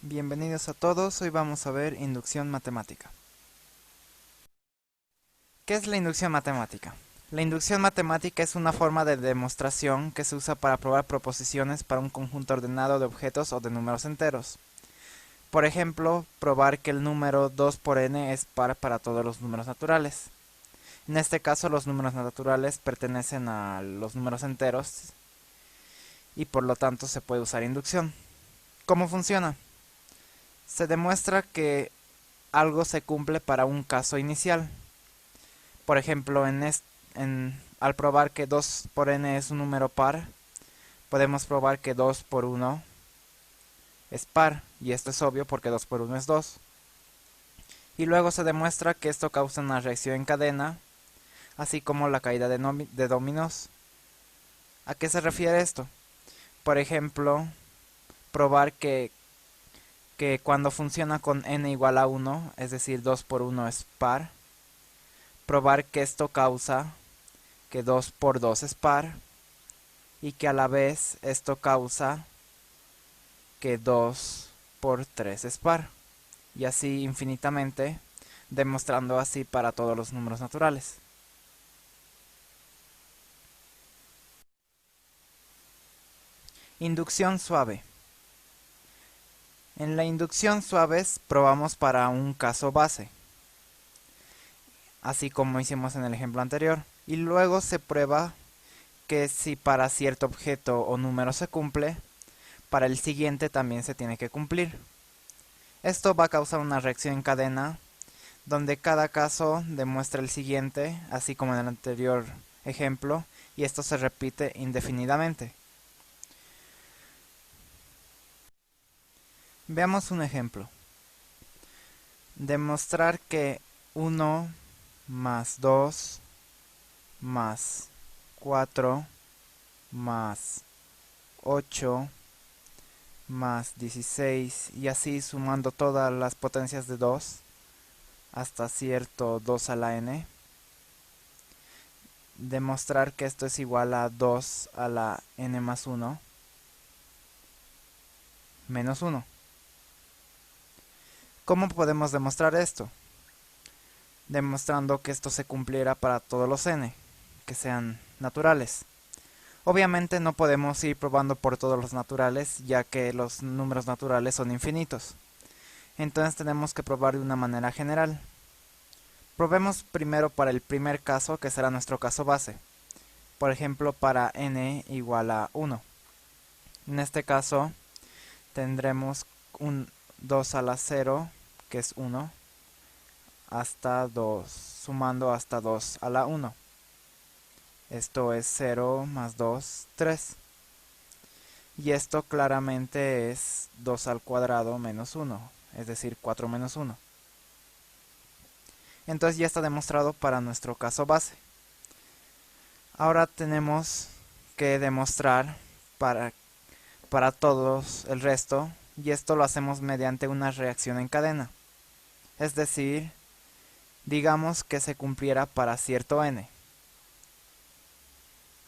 Bienvenidos a todos, hoy vamos a ver inducción matemática. ¿Qué es la inducción matemática? La inducción matemática es una forma de demostración que se usa para probar proposiciones para un conjunto ordenado de objetos o de números enteros. Por ejemplo, probar que el número 2 por n es par para todos los números naturales. En este caso, los números naturales pertenecen a los números enteros y por lo tanto se puede usar inducción. ¿Cómo funciona? Se demuestra que algo se cumple para un caso inicial. Por ejemplo, al probar que 2 por n es un número par, podemos probar que 2 por 1 es par, y esto es obvio porque 2 por 1 es 2. Y luego se demuestra que esto causa una reacción en cadena, así como la caída de dominos. ¿A qué se refiere esto? Por ejemplo, probar que cuando funciona con n igual a 1, es decir, 2 por 1 es par, probar que esto causa que 2 por 2 es par, y que a la vez esto causa que 2 por 3 es par, y así infinitamente, demostrando así para todos los números naturales. Inducción suave. En la inducción suave probamos para un caso base, así como hicimos en el ejemplo anterior, y luego se prueba que si para cierto objeto o número se cumple, para el siguiente también se tiene que cumplir. Esto va a causar una reacción en cadena, donde cada caso demuestra el siguiente, así como en el anterior ejemplo, y esto se repite indefinidamente. Veamos un ejemplo. Demostrar que 1 más 2 más 4 más 8 más 16 y así sumando todas las potencias de 2 hasta cierto 2 a la n. Demostrar que esto es igual a 2 a la n más 1 menos 1. ¿Cómo podemos demostrar esto? Demostrando que esto se cumpliera para todos los n, que sean naturales. Obviamente no podemos ir probando por todos los naturales, ya que los números naturales son infinitos. Entonces tenemos que probar de una manera general. Probemos primero para el primer caso, que será nuestro caso base. Por ejemplo, para n igual a 1. En este caso tendremos un 2 a la 0, que es 1, hasta 2, sumando hasta 2 a la 1. Esto es 0 más 2, 3. Y esto claramente es 2 al cuadrado menos 1, es decir, 4 menos 1. Entonces ya está demostrado para nuestro caso base. Ahora tenemos que demostrar para todos el resto, y esto lo hacemos mediante una reacción en cadena. Es decir, digamos que se cumpliera para cierto n.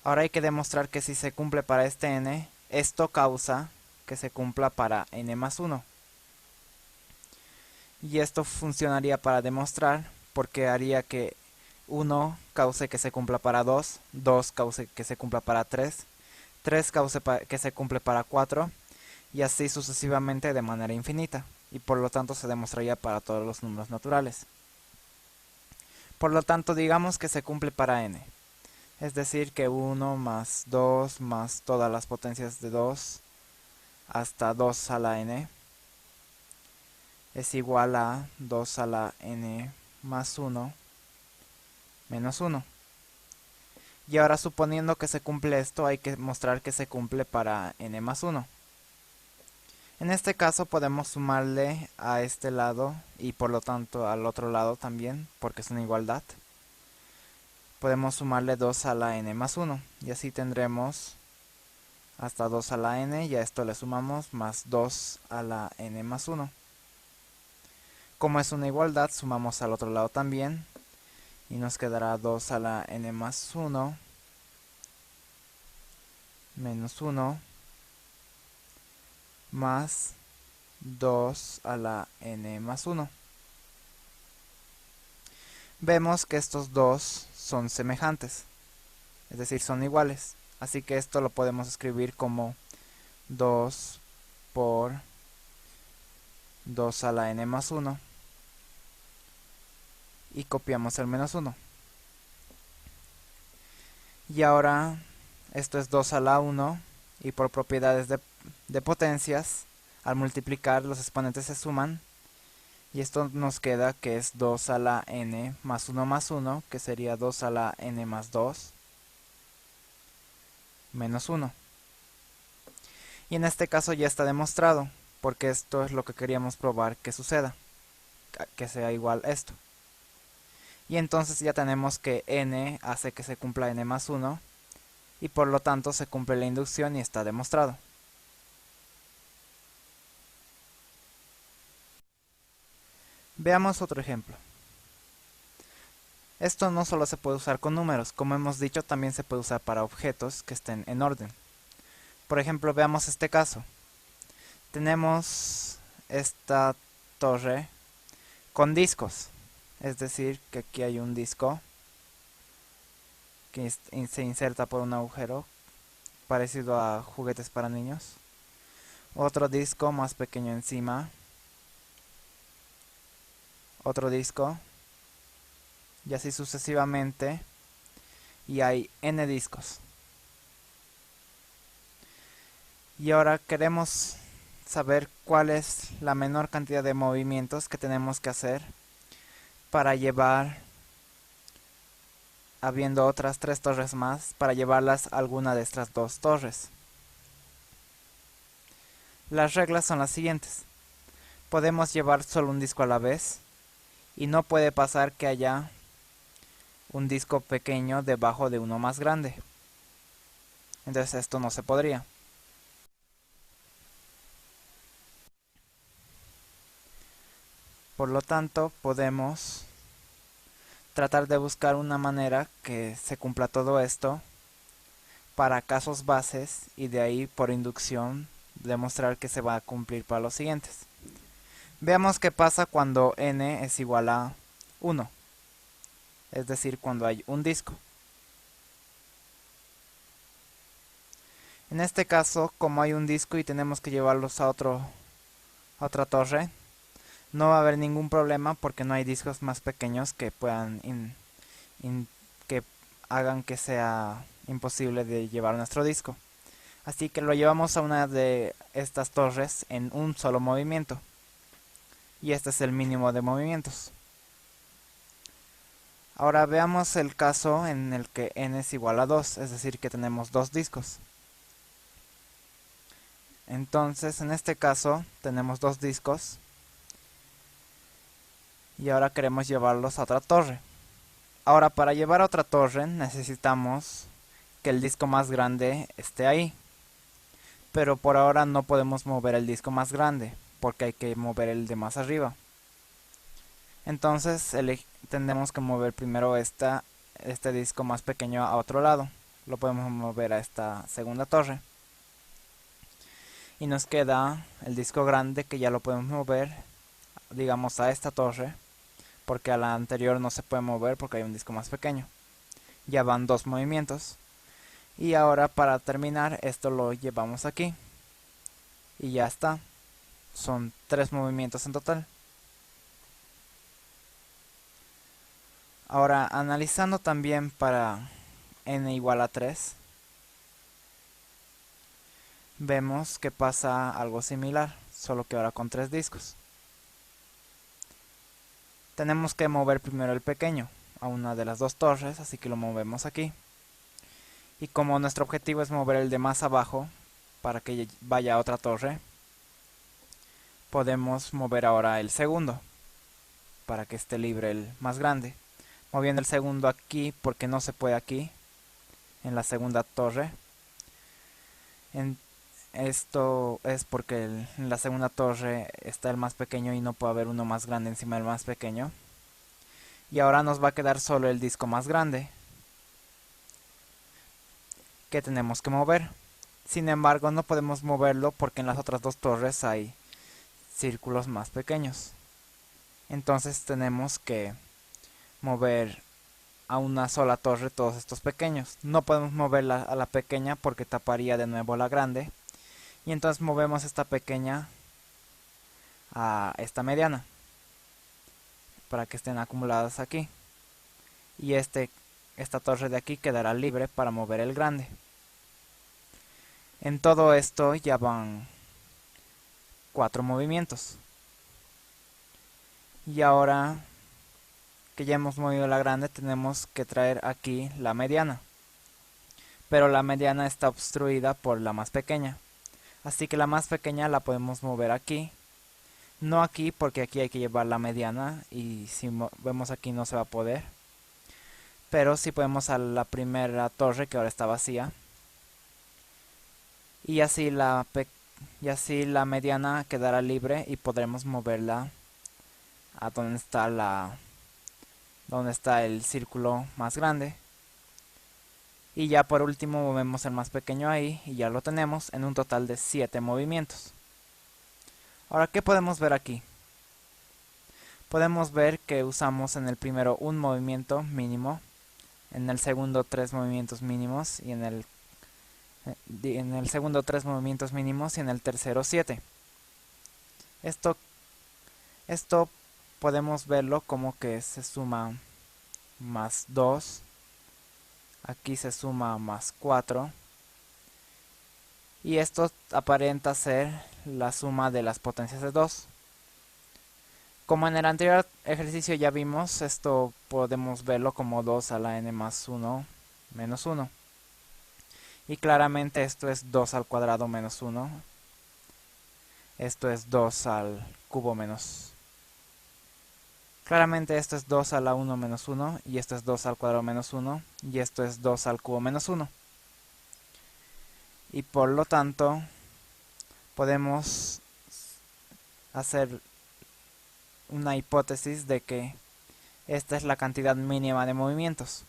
Ahora hay que demostrar que si se cumple para este n, esto causa que se cumpla para n más 1. Y esto funcionaría para demostrar, porque haría que 1 cause que se cumpla para 2, 2 cause que se cumpla para 3, 3 cause que se cumple para 4, y así sucesivamente de manera infinita, y por lo tanto se demostraría para todos los números naturales. Por lo tanto, digamos que se cumple para n, es decir que 1 más 2 más todas las potencias de 2 hasta 2 a la n es igual a 2 a la n más 1 menos 1. Y ahora, suponiendo que se cumple esto, hay que mostrar que se cumple para n más 1. En este caso podemos sumarle a este lado y por lo tanto al otro lado también, porque es una igualdad. Podemos sumarle 2 a la n más 1 y así tendremos hasta 2 a la n, y a esto le sumamos más 2 a la n más 1. Como es una igualdad, sumamos al otro lado también y nos quedará 2 a la n más 1 menos 1 más 2 a la n más 1. Vemos que estos dos son semejantes, es decir, son iguales. Así que esto lo podemos escribir como 2 por 2 a la n más 1 y copiamos el menos 1. Y ahora esto es 2 a la 1 y por propiedades de potencias, al multiplicar los exponentes se suman y esto nos queda que es 2 a la n más 1, que sería 2 a la n más 2 menos 1. Y en este caso ya está demostrado, porque esto es lo que queríamos probar que suceda, que sea igual esto. Y entonces ya tenemos que n hace que se cumpla n más 1, y por lo tanto se cumple la inducción y está demostrado. Veamos otro ejemplo. Esto no solo se puede usar con números, como hemos dicho, también se puede usar para objetos que estén en orden. Por ejemplo, veamos este caso. Tenemos esta torre con discos, es decir, que aquí hay un disco que se inserta por un agujero, parecido a juguetes para niños. Otro disco más pequeño encima. Otro disco. Y así sucesivamente. Y hay n discos. Y ahora queremos saber cuál es la menor cantidad de movimientos que tenemos que hacer para llevar, habiendo otras 3 torres más, para llevarlas a alguna de estas 2 torres. Las reglas son las siguientes. Podemos llevar solo un disco a la vez y no puede pasar que haya un disco pequeño debajo de uno más grande. Entonces esto no se podría. Por lo tanto, podemos tratar de buscar una manera que se cumpla todo esto para casos bases y de ahí por inducción demostrar que se va a cumplir para los siguientes. Veamos qué pasa cuando n es igual a 1, es decir, cuando hay un disco. En este caso, como hay un disco y tenemos que llevarlos a otra torre, no va a haber ningún problema porque no hay discos más pequeños que puedan que hagan que sea imposible de llevar nuestro disco. Así que lo llevamos a una de estas torres en un solo movimiento. Y este es el mínimo de movimientos. Ahora veamos el caso en el que n es igual a 2, es decir que tenemos 2 discos. Entonces en este caso tenemos 2 discos y ahora queremos llevarlos a otra torre. Ahora para llevar a otra torre necesitamos que el disco más grande esté ahí, pero por ahora no podemos mover el disco más grande porque hay que mover el de más arriba. Entonces tendremos que mover primero este disco más pequeño a otro lado. Lo podemos mover a esta segunda torre. Y nos queda el disco grande que ya lo podemos mover, digamos, a esta torre, porque a la anterior no se puede mover porque hay un disco más pequeño. Ya van 2 movimientos. Y ahora para terminar esto lo llevamos aquí. Y ya está. Son 3 movimientos en total. Ahora analizando también para n igual a 3. Vemos que pasa algo similar, solo que ahora con 3 discos. Tenemos que mover primero el pequeño a una de las 2 torres, así que lo movemos aquí. Y como nuestro objetivo es mover el de más abajo para que vaya a otra torre, podemos mover ahora el segundo para que esté libre el más grande. Moviendo el segundo aquí porque no se puede aquí, en la segunda torre. Esto es porque en la segunda torre está el más pequeño y no puede haber uno más grande encima del más pequeño. Y ahora nos va a quedar solo el disco más grande que tenemos que mover. Sin embargo, no podemos moverlo porque en las otras 2 torres hay círculos más pequeños. Entonces tenemos que mover a una sola torre todos estos pequeños. No podemos moverla a la pequeña porque taparía de nuevo la grande. Y entonces movemos esta pequeña a esta mediana para que estén acumuladas aquí. Y esta torre de aquí quedará libre para mover el grande. En todo esto ya van 4 movimientos. Y ahora que ya hemos movido la grande, tenemos que traer aquí la mediana. Pero la mediana está obstruida por la más pequeña. Así que la más pequeña la podemos mover aquí. No aquí porque aquí hay que llevar la mediana y si vemos aquí no se va a poder. Pero sí podemos a la primera torre que ahora está vacía. Y así la mediana quedará libre y podremos moverla a donde está el círculo más grande. Y ya por último movemos el más pequeño ahí y ya lo tenemos en un total de 7 movimientos. Ahora, ¿qué podemos ver aquí? Podemos ver que usamos en el primero un movimiento mínimo, en el segundo 3 movimientos mínimos y en el segundo 3 movimientos mínimos y en el tercero 7. Esto podemos verlo como que se suma más 2. Aquí se suma más 4. Y esto aparenta ser la suma de las potencias de 2. Como en el anterior ejercicio ya vimos, esto podemos verlo como 2 a la n más 1 menos 1. Y claramente esto es 2 al cuadrado menos 1. Esto es 2 al cubo menos. Claramente esto es 2 a la 1 menos 1. Y esto es 2 al cuadrado menos 1. Y esto es 2 al cubo menos 1. Y por lo tanto, podemos hacer una hipótesis de que esta es la cantidad mínima de movimientos.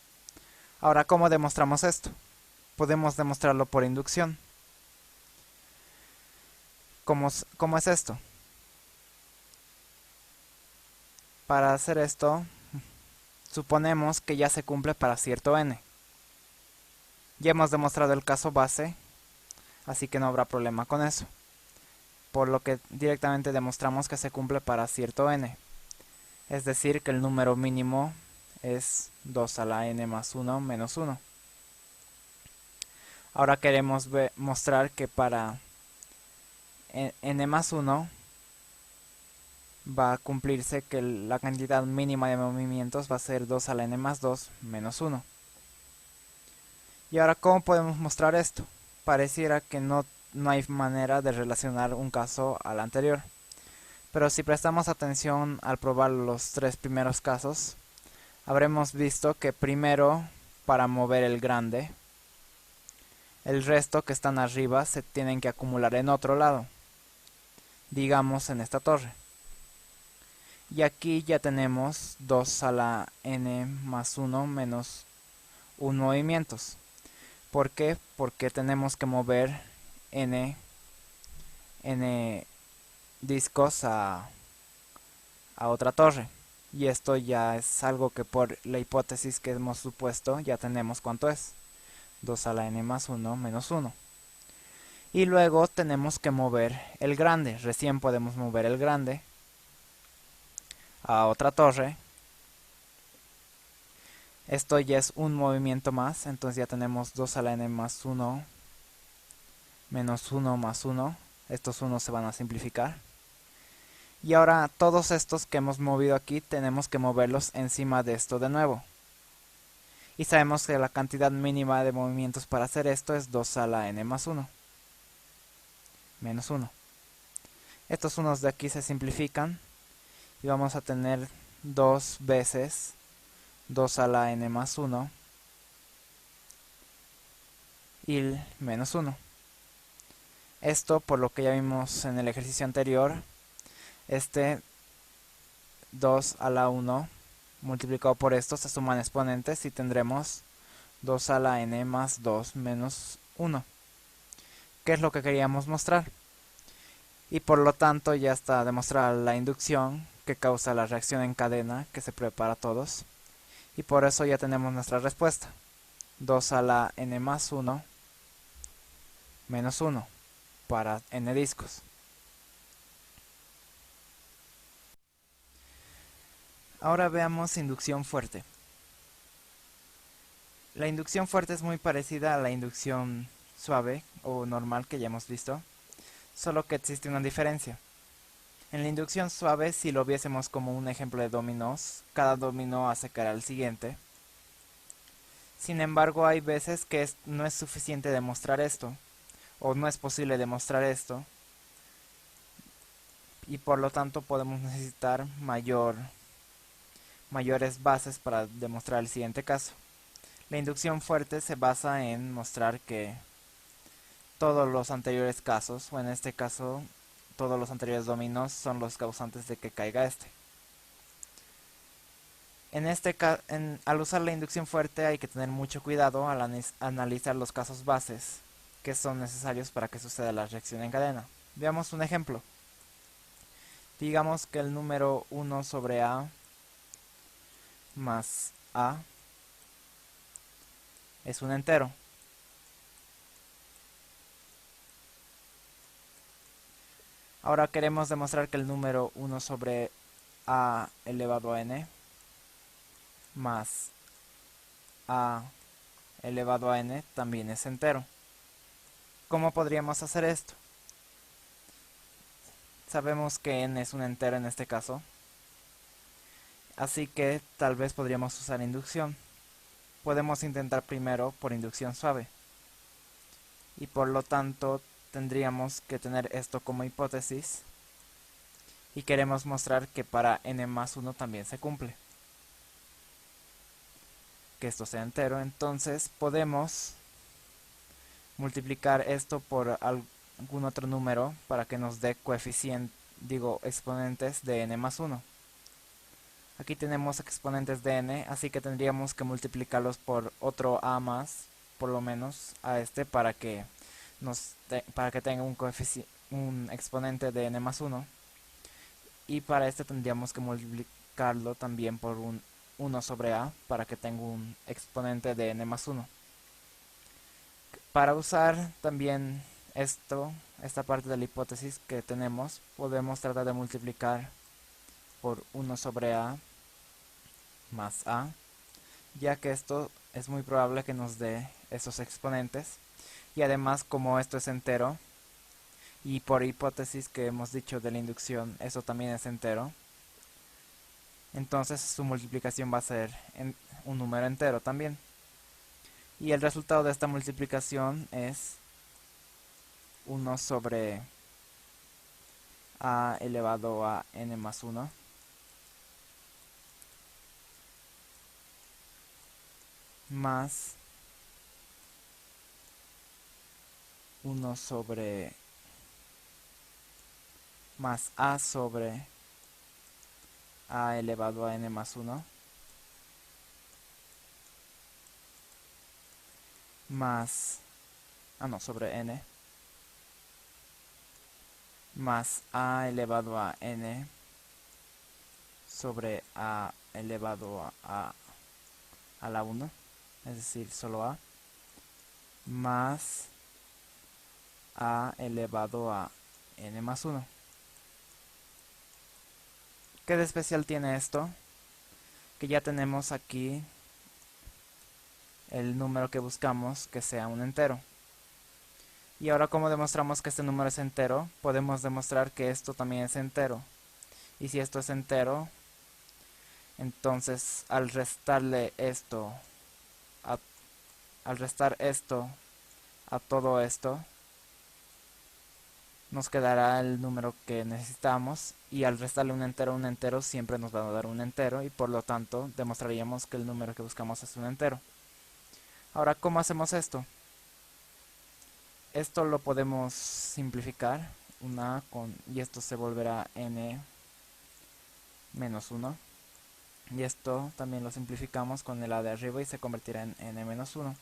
Ahora, ¿cómo demostramos esto? Podemos demostrarlo por inducción. ¿Cómo es esto? Para hacer esto, suponemos que ya se cumple para cierto n. Ya hemos demostrado el caso base, así que no habrá problema con eso. Por lo que directamente demostramos que se cumple para cierto n. Es decir, que el número mínimo es 2 a la n más 1 menos 1. Ahora queremos mostrar que para n más 1 va a cumplirse que la cantidad mínima de movimientos va a ser 2 a la n más 2 menos 1. Y ahora, ¿cómo podemos mostrar esto? Pareciera que no hay manera de relacionar un caso al anterior. Pero si prestamos atención al probar los 3 primeros casos, habremos visto que primero, para mover el grande, el resto que están arriba se tienen que acumular en otro lado, digamos en esta torre. Y aquí ya tenemos 2 a la n más 1 menos 1 movimientos. ¿Por qué? Porque tenemos que mover n discos a otra torre. Y esto ya es algo que por la hipótesis que hemos supuesto ya tenemos cuánto es. 2 a la n más 1 menos 1. Y luego tenemos que mover el grande. Recién podemos mover el grande a otra torre. Esto ya es un movimiento más, entonces ya tenemos 2 a la n más 1 menos 1 más 1. Estos 1 se van a simplificar. Y ahora todos estos que hemos movido aquí tenemos que moverlos encima de esto de nuevo. Y sabemos que la cantidad mínima de movimientos para hacer esto es 2 a la n más 1 menos 1. Estos unos de aquí se simplifican y vamos a tener 2 veces 2 a la n más 1 y el menos 1. Esto, por lo que ya vimos en el ejercicio anterior, 2 a la 1 multiplicado por esto se suman exponentes y tendremos 2 a la n más 2 menos 1. ¿Qué es lo que queríamos mostrar? y por lo tanto ya está demostrada la inducción que causa la reacción en cadena que se prueba para todos, y por eso ya tenemos nuestra respuesta, 2 a la n más 1 menos 1 para n discos. Ahora veamos inducción fuerte. La inducción fuerte es muy parecida a la inducción suave o normal que ya hemos visto, solo que existe una diferencia. En la inducción suave, si lo viésemos como un ejemplo de dominós, cada dominó hace caer al siguiente. Sin embargo, hay veces que no es suficiente demostrar esto, o no es posible demostrar esto, y por lo tanto podemos necesitar mayores bases para demostrar el siguiente caso. La inducción fuerte se basa en mostrar que todos los anteriores casos, o en este caso todos los anteriores dominos, son los causantes de que caiga este. Al usar la inducción fuerte hay que tener mucho cuidado al analizar los casos bases que son necesarios para que suceda la reacción en cadena. Veamos un ejemplo. Digamos que el número 1 sobre a más a es un entero. Ahora queremos demostrar que el número 1 sobre a elevado a n más a elevado a n también es entero. ¿Cómo podríamos hacer esto? Sabemos que n es un entero en este caso, así que tal vez podríamos usar inducción. Podemos intentar primero por inducción suave, y por lo tanto tendríamos que tener esto como hipótesis, y queremos mostrar que para n más 1 también se cumple, que esto sea entero. Entonces podemos multiplicar esto por algún otro número para que nos dé exponentes de n más 1. Aquí tenemos exponentes de n, así que tendríamos que multiplicarlos por otro a más, por lo menos a este, para que tenga un exponente de n más 1. Y para este tendríamos que multiplicarlo también por un 1 sobre a, para que tenga un exponente de n más 1. Para usar también esta parte de la hipótesis que tenemos, podemos tratar de multiplicar por 1 sobre a más a, ya que esto es muy probable que nos dé esos exponentes, y además como esto es entero, y por hipótesis que hemos dicho de la inducción, eso también es entero, entonces su multiplicación va a ser un número entero también. Y el resultado de esta multiplicación es 1 sobre a elevado a n más 1 más 1 sobre más a sobre a elevado a n más 1 más sobre n más a elevado a n sobre a elevado a la 1, es decir, solo a, más a elevado a n más 1. ¿Qué de especial tiene esto? Que ya tenemos aquí el número que buscamos que sea un entero. Y ahora, como demostramos que este número es entero, podemos demostrar que esto también es entero. Y si esto es entero, entonces al restar esto a todo esto, nos quedará el número que necesitamos, y al restarle un entero siempre nos va a dar un entero, y por lo tanto demostraríamos que el número que buscamos es un entero. Ahora, ¿cómo hacemos esto? Esto lo podemos simplificar, y esto se volverá n menos 1, y esto también lo simplificamos con el a de arriba y se convertirá en n menos 1.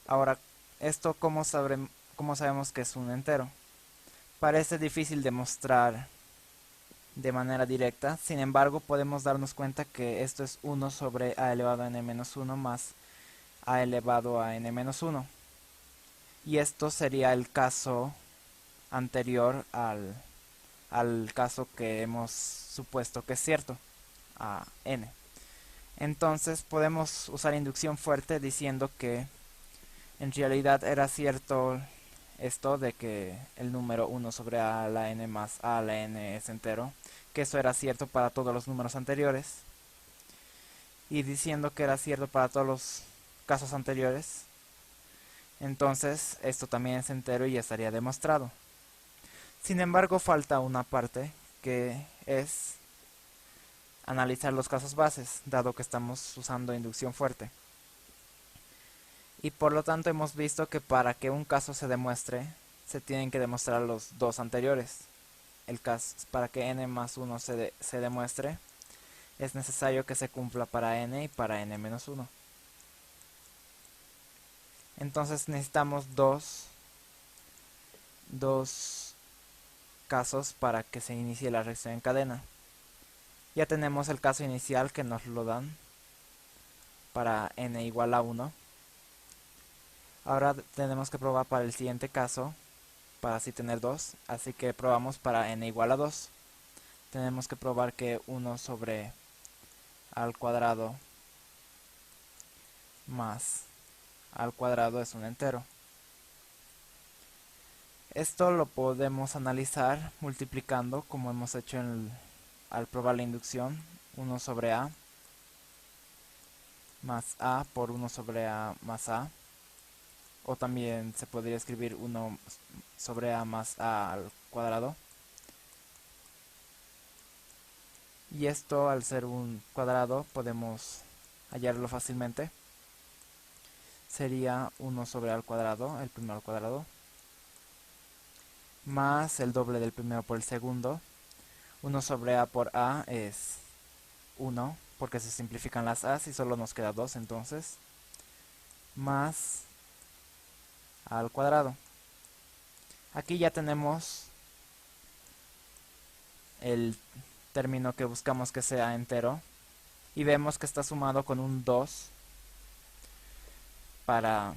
Ahora, esto ¿cómo ¿cómo sabemos que es un entero? Parece difícil demostrar de manera directa, sin embargo podemos darnos cuenta que esto es 1 sobre a elevado a n-1 más a elevado a n-1. Y esto sería el caso anterior al caso que hemos supuesto que es cierto, a n. Entonces podemos usar inducción fuerte diciendo que en realidad era cierto esto de que el número 1 sobre a a la n más a la n es entero, que eso era cierto para todos los números anteriores, y diciendo que era cierto para todos los casos anteriores, entonces esto también es entero y ya estaría demostrado. Sin embargo, falta una parte que es analizar los casos bases, dado que estamos usando inducción fuerte. Y por lo tanto hemos visto que para que un caso se demuestre, se tienen que demostrar los dos anteriores. El caso, para que n más 1 se demuestre, es necesario que se cumpla para n y para n-1. Entonces necesitamos dos casos para que se inicie la reacción en cadena. Ya tenemos el caso inicial que nos lo dan para n igual a 1. Ahora tenemos que probar para el siguiente caso, para así tener 2, así que probamos para n igual a 2. Tenemos que probar que 1 sobre al cuadrado más al cuadrado es un entero. Esto lo podemos analizar multiplicando, como hemos hecho al probar la inducción, 1 sobre a más a por 1 sobre a más a. O también se podría escribir 1 sobre a más a al cuadrado. Y esto, al ser un cuadrado, podemos hallarlo fácilmente. Sería 1 sobre a al cuadrado, el primero al cuadrado, más el doble del primero por el segundo. 1 sobre a por a es 1, porque se simplifican las a's y solo nos queda 2 entonces. Más al cuadrado. Aquí ya tenemos el término que buscamos que sea entero y vemos que está sumado con un 2 para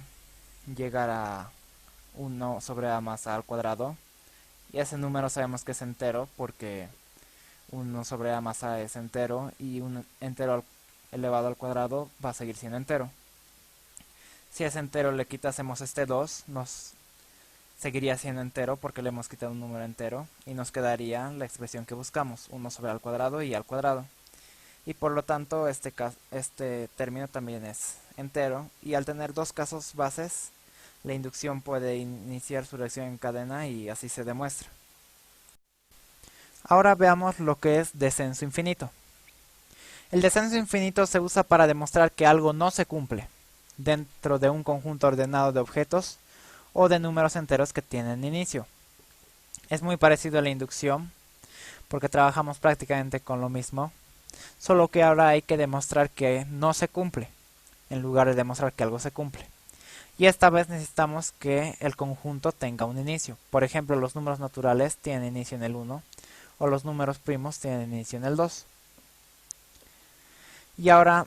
llegar a 1 sobre a más a al cuadrado, y ese número sabemos que es entero porque 1 sobre a más a es entero y un entero elevado al cuadrado va a seguir siendo entero. Si es entero le quitásemos este 2, nos seguiría siendo entero porque le hemos quitado un número entero y nos quedaría la expresión que buscamos, 1 sobre al cuadrado y al cuadrado. Y por lo tanto este término también es entero, y al tener dos casos bases, la inducción puede iniciar su reacción en cadena y así se demuestra. Ahora veamos lo que es descenso infinito. El descenso infinito se usa para demostrar que algo no se cumple dentro de un conjunto ordenado de objetos o de números enteros que tienen inicio. Es muy parecido a la inducción porque trabajamos prácticamente con lo mismo, solo que ahora hay que demostrar que no se cumple en lugar de demostrar que algo se cumple. Y esta vez necesitamos que el conjunto tenga un inicio. Por ejemplo, los números naturales tienen inicio en el 1 o los números primos tienen inicio en el 2. Y ahora,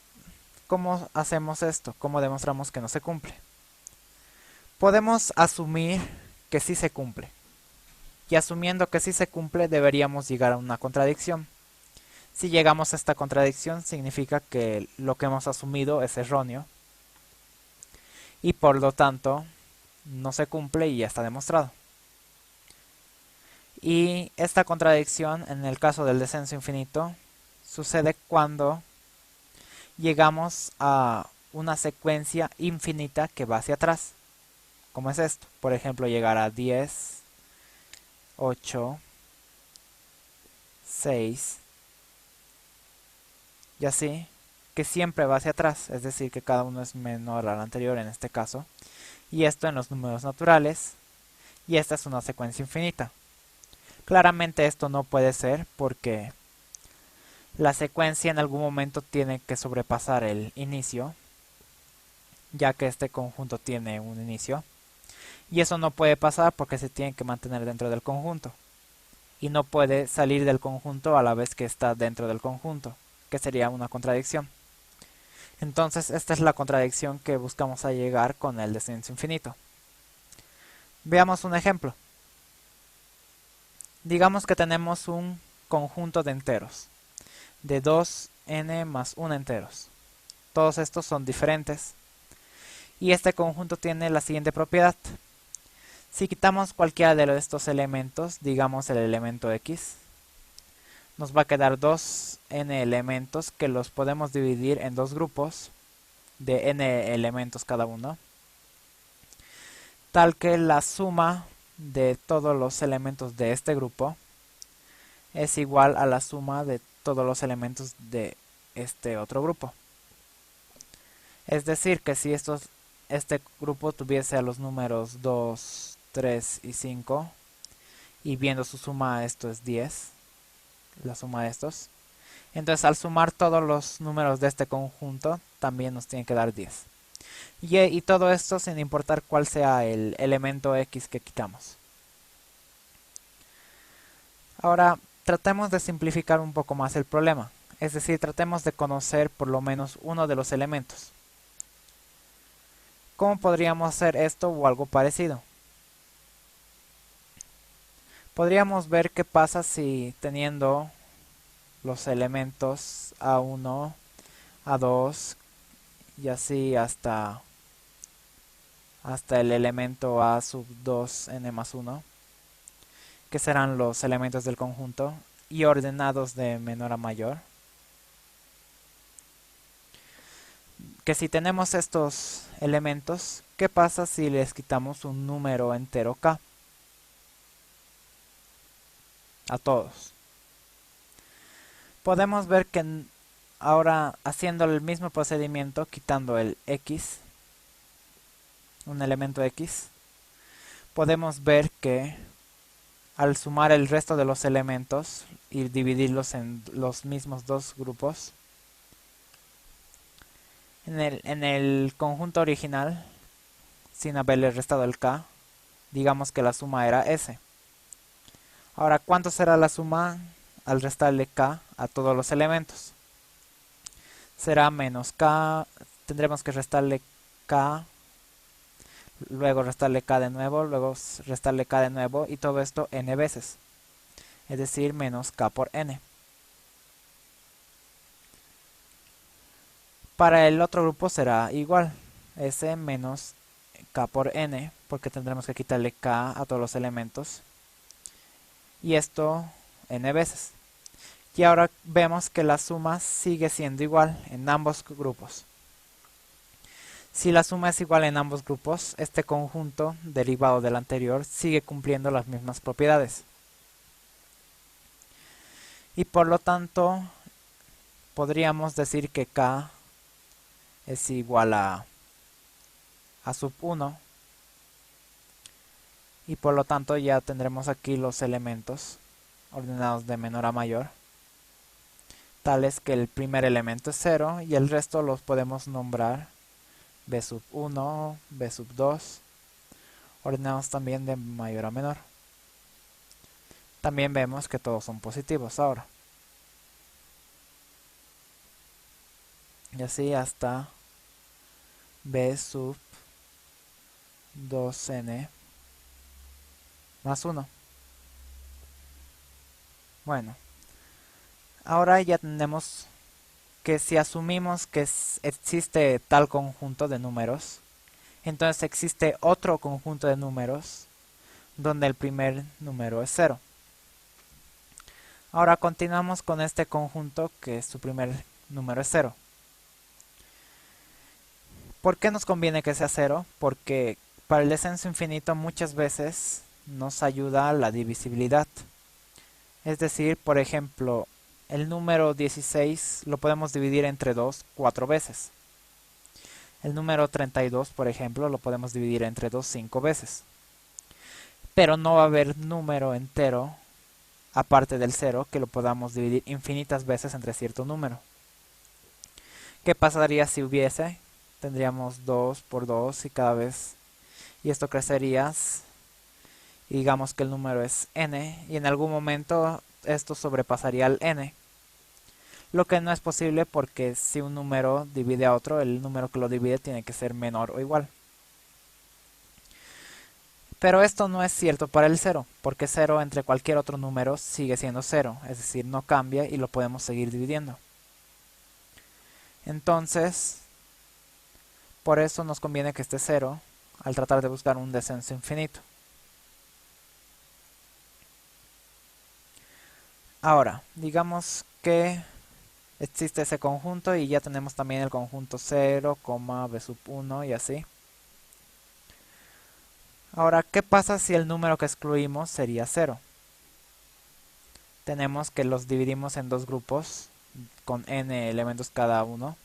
¿cómo hacemos esto? ¿Cómo demostramos que no se cumple? Podemos asumir que sí se cumple. Y asumiendo que sí se cumple, deberíamos llegar a una contradicción. Si llegamos a esta contradicción, significa que lo que hemos asumido es erróneo. Y por lo tanto, no se cumple y ya está demostrado. Y esta contradicción, en el caso del descenso infinito, sucede cuando llegamos a una secuencia infinita que va hacia atrás. ¿Cómo es esto? Por ejemplo, llegar a 10, 8, 6, y así, que siempre va hacia atrás, es decir, que cada uno es menor al anterior en este caso, y esto en los números naturales, y esta es una secuencia infinita. Claramente esto no puede ser porque la secuencia en algún momento tiene que sobrepasar el inicio, ya que este conjunto tiene un inicio, Y eso no puede pasar porque se tiene que mantener dentro del conjunto. Y no puede salir del conjunto a la vez que está dentro del conjunto, que sería una contradicción. Entonces esta es la contradicción que buscamos a llegar con el descenso infinito. Veamos un ejemplo. Digamos que tenemos un conjunto de enteros, de 2n más 1 enteros. Todos estos son diferentes. Y este conjunto tiene la siguiente propiedad. Si quitamos cualquiera de estos elementos, digamos el elemento x, nos va a quedar 2n elementos que los podemos dividir en dos grupos de n elementos cada uno, tal que la suma de todos los elementos de este grupo es igual a la suma de todos los elementos de este otro grupo. Es decir, que si este grupo tuviese a los números 2, 3 y 5, y viendo su suma, esto es 10, la suma de estos, entonces al sumar todos los números de este conjunto, también nos tiene que dar 10. Y todo esto sin importar cuál sea el elemento x que quitamos. Ahora, tratemos de simplificar un poco más el problema. Es decir, tratemos de conocer por lo menos uno de los elementos. ¿Cómo podríamos hacer esto o algo parecido? Podríamos ver qué pasa si teniendo los elementos A1, A2 y así hasta el elemento A sub 2n más 1, que serán los elementos del conjunto, y ordenados de menor a mayor. Que si tenemos estos elementos, ¿qué pasa si les quitamos un número entero k? A todos. Podemos ver que ahora haciendo el mismo procedimiento, quitando el x, un elemento x, podemos ver que al sumar el resto de los elementos y dividirlos en los mismos dos grupos, en el conjunto original, sin haberle restado el k, digamos que la suma era s. Ahora, ¿cuánto será la suma al restarle k a todos los elementos? Será menos k, tendremos que restarle k, luego restarle k de nuevo, luego restarle k de nuevo, y todo esto n veces, es decir, menos k por n. Para el otro grupo será igual, s menos k por n, porque tendremos que quitarle k a todos los elementos, y esto n veces. Y ahora vemos que la suma sigue siendo igual en ambos grupos. Si la suma es igual en ambos grupos, este conjunto derivado del anterior sigue cumpliendo las mismas propiedades. Y por lo tanto, podríamos decir que k es igual a sub 1. Y por lo tanto ya tendremos aquí los elementos ordenados de menor a mayor, tales que el primer elemento es 0 y el resto los podemos nombrar b sub 1, b sub 2, ordenados también de mayor a menor. También vemos que todos son positivos ahora. Y así hasta b sub 2n más 1. Bueno, ahora ya tenemos que si asumimos que existe tal conjunto de números, entonces existe otro conjunto de números donde el primer número es 0. Ahora continuamos con este conjunto que su primer número es 0. ¿Por qué nos conviene que sea 0? Porque para el descenso infinito muchas veces nos ayuda la divisibilidad. Es decir, por ejemplo, el número 16 lo podemos dividir entre 2 4 veces. El número 32, por ejemplo, lo podemos dividir entre 2 5 veces. Pero no va a haber número entero, aparte del 0, que lo podamos dividir infinitas veces entre cierto número. ¿Qué pasaría si hubiese? Tendríamos 2 por 2 y cada vez y esto crecería, y digamos que el número es n, y en algún momento esto sobrepasaría al n. Lo que no es posible porque si un número divide a otro, el número que lo divide tiene que ser menor o igual. Pero esto no es cierto para el 0, porque 0 entre cualquier otro número sigue siendo 0, es decir, no cambia y lo podemos seguir dividiendo. Entonces, por eso nos conviene que esté 0 al tratar de buscar un descenso infinito. Ahora, digamos que existe ese conjunto y ya tenemos también el conjunto 0, b sub 1 y así. Ahora, ¿qué pasa si el número que excluimos sería 0? Tenemos que los dividimos en dos grupos con n elementos cada uno.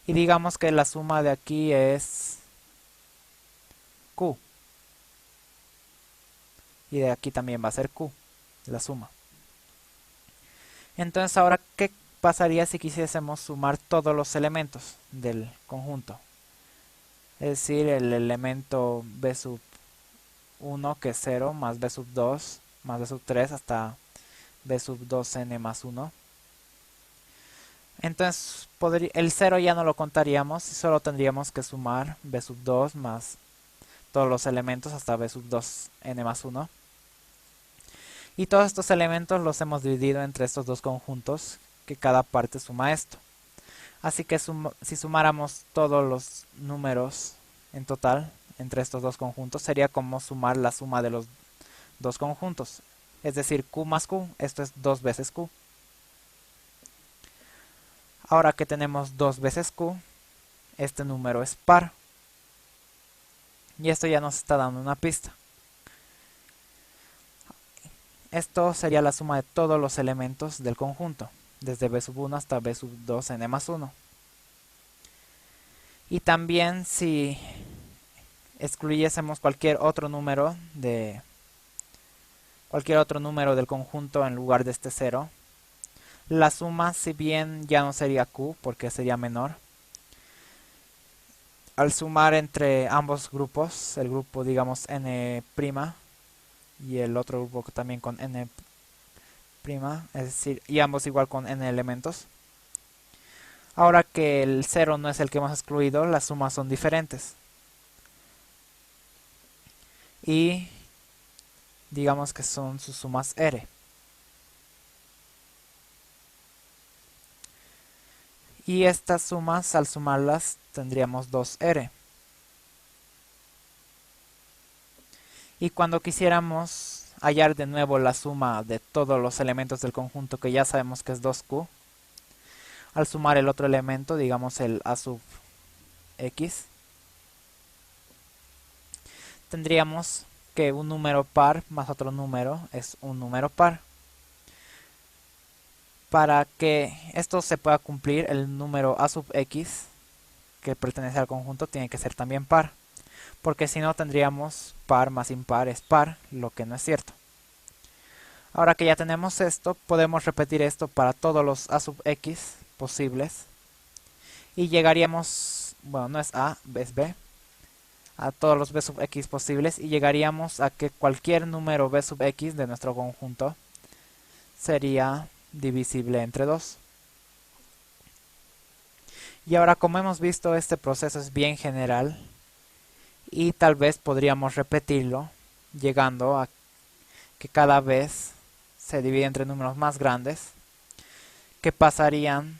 Y digamos que la suma de aquí es q. Y de aquí también va a ser q, la suma. Entonces ahora, ¿qué pasaría si quisiésemos sumar todos los elementos del conjunto? Es decir, el elemento b sub 1 que es 0 más b sub 2 más b sub 3 hasta b sub 2n más 1. Entonces el 0 ya no lo contaríamos y solo tendríamos que sumar b sub 2 más todos los elementos hasta b sub 2n más 1. Y todos estos elementos los hemos dividido entre estos dos conjuntos, que cada parte suma esto. Así que si sumáramos todos los números en total entre estos dos conjuntos, sería como sumar la suma de los dos conjuntos. Es decir, q más q, esto es 2 veces q. Ahora que tenemos 2 veces q, este número es par. Y esto ya nos está dando una pista. Esto sería la suma de todos los elementos del conjunto, desde b sub 1 hasta b sub 2n más 1. Y también si excluyésemos cualquier otro número del conjunto en lugar de este 0, la suma, si bien ya no sería q porque sería menor, al sumar entre ambos grupos, el grupo digamos n' y el otro grupo también con n', es decir, y ambos igual con n elementos. Ahora que el 0 no es el que hemos excluido, las sumas son diferentes. Y digamos que son sus sumas r. Y estas sumas, al sumarlas, tendríamos 2r. Y cuando quisiéramos hallar de nuevo la suma de todos los elementos del conjunto, que ya sabemos que es 2q, al sumar el otro elemento, digamos el a sub x, tendríamos que un número par más otro número es un número par. Para que esto se pueda cumplir, el número a sub x, que pertenece al conjunto, tiene que ser también par. Porque si no tendríamos par más impar es par, lo que no es cierto. Ahora que ya tenemos esto, podemos repetir esto para todos los a sub x posibles. Y llegaríamos, bueno, no es a, es b, a todos los b sub x posibles. Y llegaríamos a que cualquier número b sub x de nuestro conjunto sería divisible entre 2. Y ahora, como hemos visto, este proceso es bien general y tal vez podríamos repetirlo llegando a que cada vez se divide entre números más grandes que pasarían,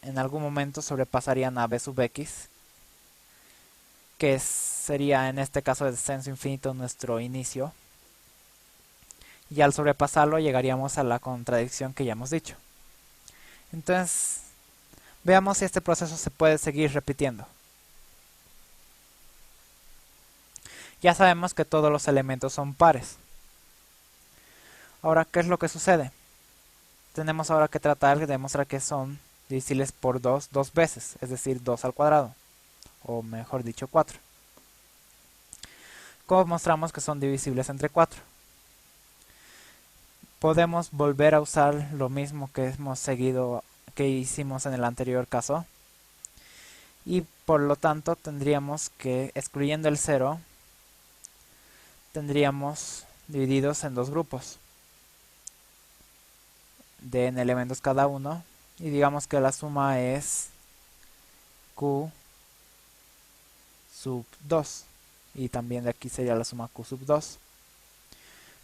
en algún momento sobrepasarían a b sub x, que sería en este caso de descenso infinito nuestro inicio. Y al sobrepasarlo llegaríamos a la contradicción que ya hemos dicho. Entonces, veamos si este proceso se puede seguir repitiendo. Ya sabemos que todos los elementos son pares. Ahora, ¿qué es lo que sucede? Tenemos ahora que tratar de demostrar que son divisibles por 2 dos veces, es decir, 2 al cuadrado, o mejor dicho, 4. ¿Cómo mostramos que son divisibles entre 4? Podemos volver a usar lo mismo que hicimos en el anterior caso, y por lo tanto tendríamos que, excluyendo el 0, tendríamos divididos en dos grupos de n elementos cada uno, y digamos que la suma es q sub 2, y también de aquí sería la suma q sub 2.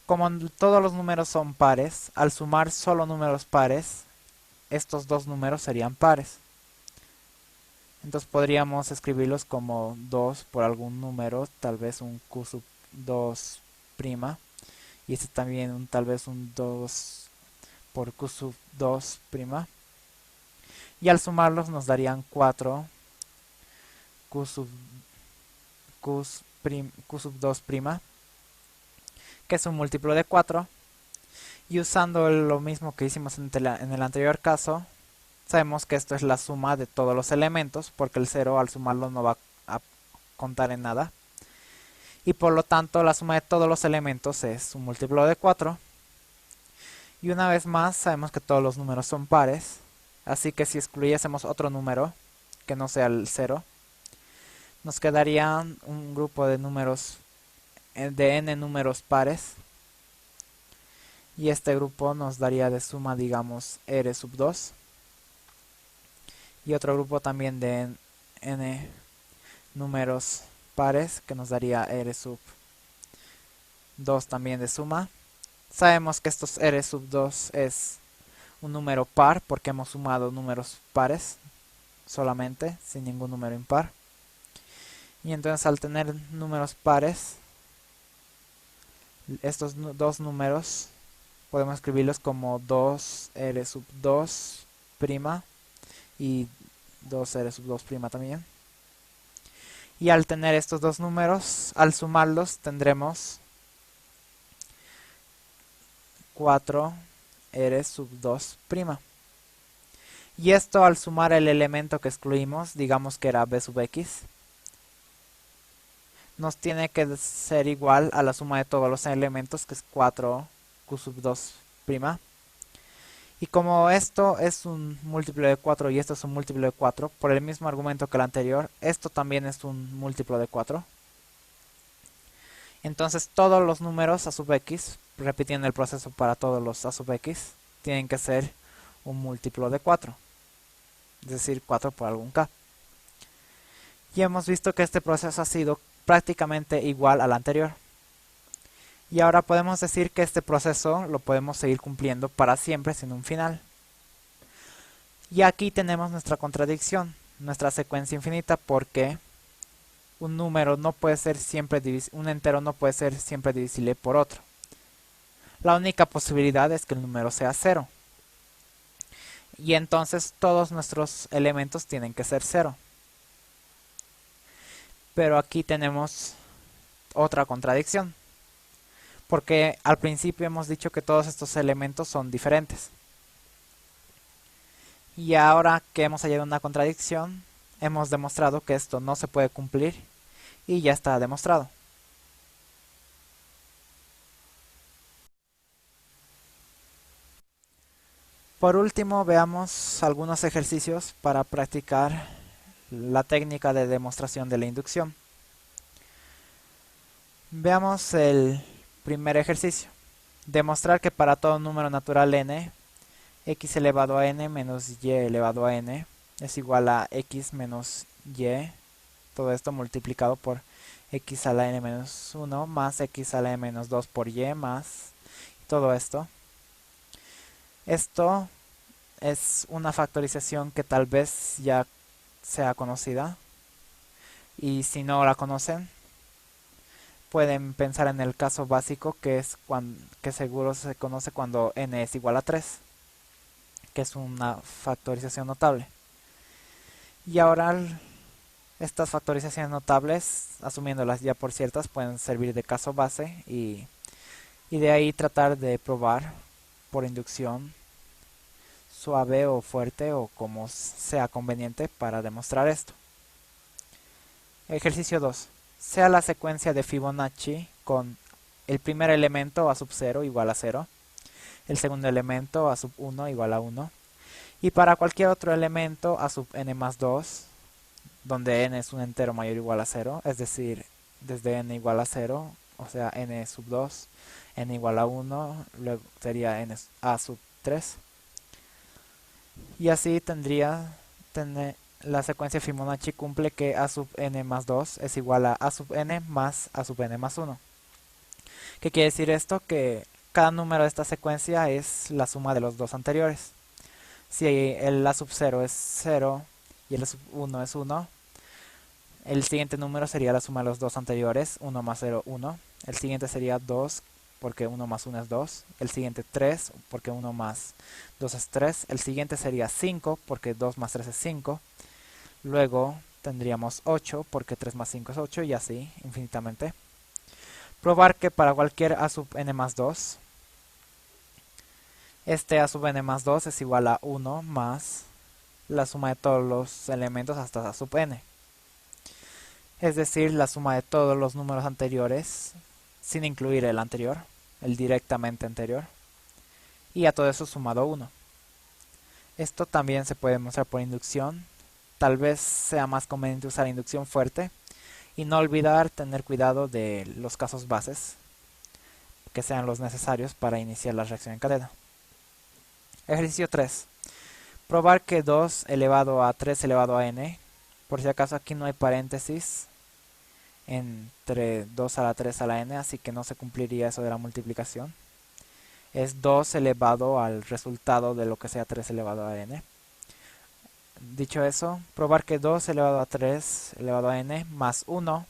Como todos los números son pares, al sumar solo números pares, estos dos números serían pares. Entonces podríamos escribirlos como 2 por algún número, tal vez un q sub 2 prima, y este también tal vez un 2 por q sub 2 prima, y al sumarlos nos darían 4 q sub 2 prima, que es un múltiplo de 4, y usando lo mismo que hicimos en el anterior caso, sabemos que esto es la suma de todos los elementos, porque el 0 al sumarlo no va a contar en nada, y por lo tanto la suma de todos los elementos es un múltiplo de 4. Y una vez más sabemos que todos los números son pares, así que si excluyésemos otro número que no sea el 0, nos quedaría un grupo de números de n números pares, y este grupo nos daría de suma, digamos, r sub 2, y otro grupo también de n números pares que nos daría r sub 2 también de suma. Sabemos que estos r sub 2 es un número par porque hemos sumado números pares solamente, sin ningún número impar. Y entonces al tener números pares, estos dos números podemos escribirlos como 2r sub 2 prima y 2r sub 2 prima también. Y al tener estos dos números, al sumarlos tendremos 4r sub 2 prima. Y esto al sumar el elemento que excluimos, digamos que era b sub x, nos tiene que ser igual a la suma de todos los elementos, que es 4q sub 2 prima. Y como esto es un múltiplo de 4 y esto es un múltiplo de 4, por el mismo argumento que el anterior, esto también es un múltiplo de 4. Entonces todos los números a sub x, repitiendo el proceso para todos los a sub x, tienen que ser un múltiplo de 4. Es decir, 4 por algún k. Y hemos visto que este proceso ha sido prácticamente igual al anterior. Y ahora podemos decir que este proceso lo podemos seguir cumpliendo para siempre sin un final. Y aquí tenemos nuestra contradicción, nuestra secuencia infinita, porque un número no puede ser siempre un entero no puede ser siempre divisible por otro. La única posibilidad es que el número sea 0. Y entonces todos nuestros elementos tienen que ser 0. Pero aquí tenemos otra contradicción, porque al principio hemos dicho que todos estos elementos son diferentes. Y ahora que hemos hallado una contradicción, hemos demostrado que esto no se puede cumplir y ya está demostrado. Por último, veamos algunos ejercicios para practicar la técnica de demostración de la inducción. Veamos el primer ejercicio. Demostrar que para todo número natural n, x elevado a n menos y elevado a n es igual a x menos y, todo esto multiplicado por x a la n menos 1 más x a la n menos 2 por y más todo esto. Esto es una factorización que tal vez ya sea conocida, y si no la conocen pueden pensar en el caso básico, que es que seguro se conoce cuando n es igual a 3, que es una factorización notable. Y ahora estas factorizaciones notables, asumiéndolas ya por ciertas, pueden servir de caso base y de ahí tratar de probar por inducción suave o fuerte o como sea conveniente para demostrar esto. Ejercicio 2. Sea la secuencia de Fibonacci con el primer elemento a sub 0 igual a 0, el segundo elemento a sub 1 igual a 1, y para cualquier otro elemento a sub n más 2, donde n es un entero mayor o igual a 0, es decir, desde n igual a 0 o sea n sub 2, n igual a 1, luego sería a sub 3. Y así la secuencia Fibonacci cumple que a sub n más 2 es igual a sub n más a sub n más 1. ¿Qué quiere decir esto? Que cada número de esta secuencia es la suma de los dos anteriores. Si el a sub 0 es 0 y el a sub 1 es 1, el siguiente número sería la suma de los dos anteriores, 1 más 0, 1. El siguiente sería 2, porque 1 más 1 es 2. El siguiente 3, porque 1 más 2 es 3. El siguiente sería 5, porque 2 más 3 es 5. Luego tendríamos 8, porque 3 más 5 es 8, y así, infinitamente. Probar que para cualquier a sub n más 2, este a sub n más 2 es igual a 1 más la suma de todos los elementos hasta a sub n. Es decir, la suma de todos los números anteriores, sin incluir el anterior, el directamente anterior, y a todo eso sumado 1. Esto también se puede demostrar por inducción. Tal vez sea más conveniente usar inducción fuerte, y no olvidar tener cuidado de los casos bases, que sean los necesarios para iniciar la reacción en cadena. Ejercicio 3. Probar que 2 elevado a 3 elevado a n, por si acaso aquí no hay paréntesis entre 2 a la 3 a la n, así que no se cumpliría eso de la multiplicación. Es 2 elevado al resultado de lo que sea 3 elevado a n. Dicho eso, probar que 2 elevado a 3 elevado a n más 1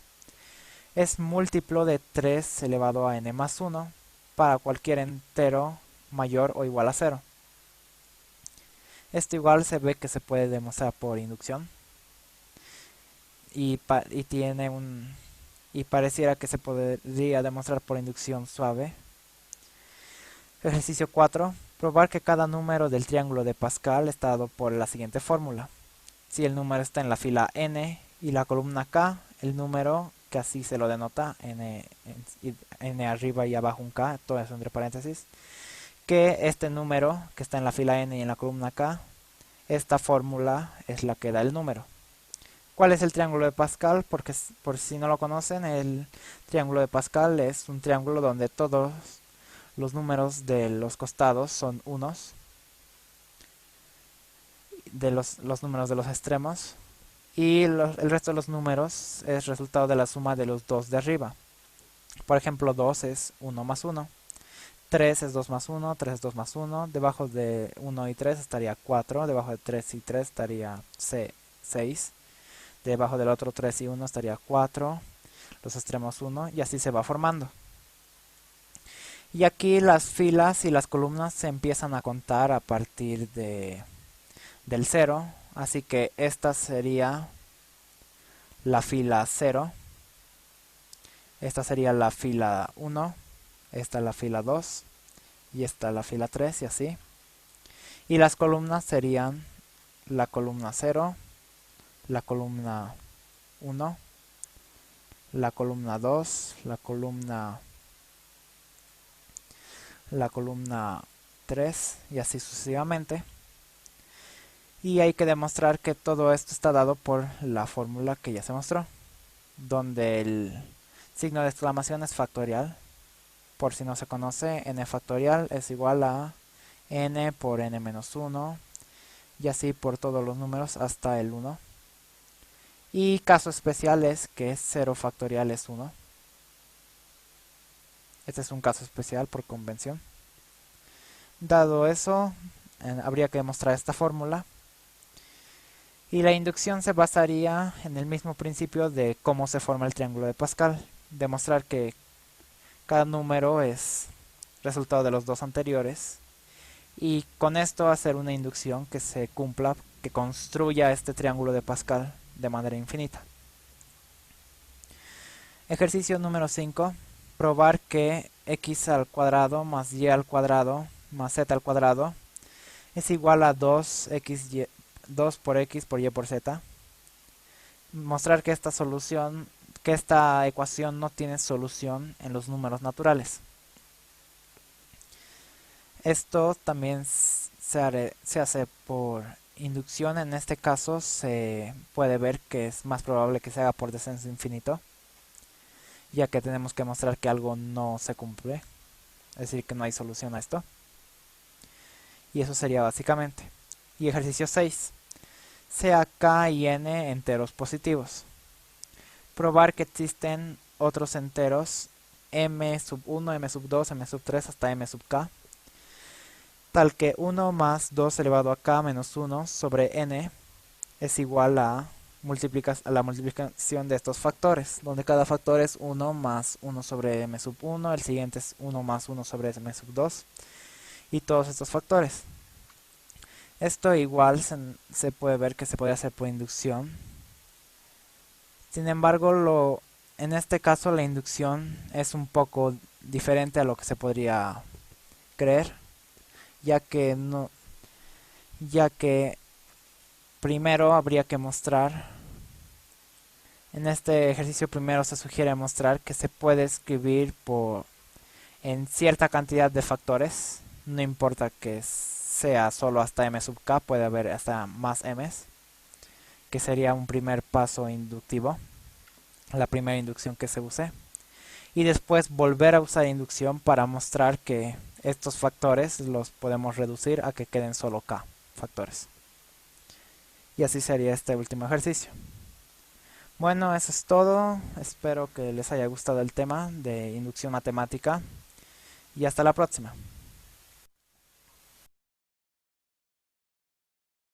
es múltiplo de 3 elevado a n más 1 para cualquier entero mayor o igual a 0. Esto igual se ve que se puede demostrar por inducción y pareciera que se podría demostrar por inducción suave. Ejercicio 4. Probar que cada número del triángulo de Pascal está dado por la siguiente fórmula. Si el número está en la fila n y la columna k, el número, que así se lo denota, n arriba y abajo un k, todo eso entre paréntesis, que este número que está en la fila n y en la columna k, esta fórmula es la que da el número. ¿Cuál es el triángulo de Pascal? Porque por si no lo conocen, el triángulo de Pascal es un triángulo donde todos los números de los costados son unos, de los números de los extremos, y el resto de los números es resultado de la suma de los dos de arriba. Por ejemplo, 2 es 1 más 1, 3 es 2 más 1, 3 es 2 más 1, debajo de 1 y 3 estaría 4, debajo de 3 y 3 estaría 6, debajo del otro 3 y 1 estaría 4, los extremos 1, y así se va formando. Y aquí las filas y las columnas se empiezan a contar a partir del 0, así que esta sería la fila 0, esta sería la fila 1, esta la fila 2 y esta la fila 3 y así. Y las columnas serían la columna 0, la columna 1, la columna 2, la columna 3 y así sucesivamente. Y hay que demostrar que todo esto está dado por la fórmula que ya se mostró, donde el signo de exclamación es factorial. Por si no se conoce, n factorial es igual a n por n menos 1 y así por todos los números hasta el 1. Y caso especial es que 0 factorial es 1. Este es un caso especial por convención. Dado eso, habría que demostrar esta fórmula. Y la inducción se basaría en el mismo principio de cómo se forma el triángulo de Pascal. Demostrar que cada número es resultado de los dos anteriores. Y con esto hacer una inducción que se cumpla, que construya este triángulo de Pascal de manera infinita. Ejercicio número 5. Probar que x al cuadrado más y al cuadrado más z al cuadrado es igual a 2 por x por y por z. Mostrar que esta ecuación no tiene solución en los números naturales. Esto también se hace por inducción. En este caso se puede ver que es más probable que se haga por descenso infinito, ya que tenemos que mostrar que algo no se cumple, es decir, que no hay solución a esto. Y eso sería básicamente. Y ejercicio 6. Sea k y n enteros positivos. Probar que existen otros enteros m sub 1, m sub 2, m sub 3 hasta m sub k, tal que 1 más 2 elevado a k menos 1 sobre n es igual a la multiplicación de estos factores, donde cada factor es 1 más 1 sobre m sub 1, el siguiente es 1 más 1 sobre m sub 2, y todos estos factores. Esto igual se puede ver que se puede hacer por inducción. Sin embargo, en este caso la inducción es un poco diferente a lo que se podría creer, ya que primero habría que mostrar, en este ejercicio primero se sugiere mostrar que se puede escribir en cierta cantidad de factores, no importa que sea solo hasta m sub k, puede haber hasta más m's, que sería un primer paso inductivo, la primera inducción que se use, y después volver a usar inducción para mostrar que estos factores los podemos reducir a que queden solo k factores. Y así sería este último ejercicio. Bueno, eso es todo. Espero que les haya gustado el tema de inducción matemática y hasta la próxima.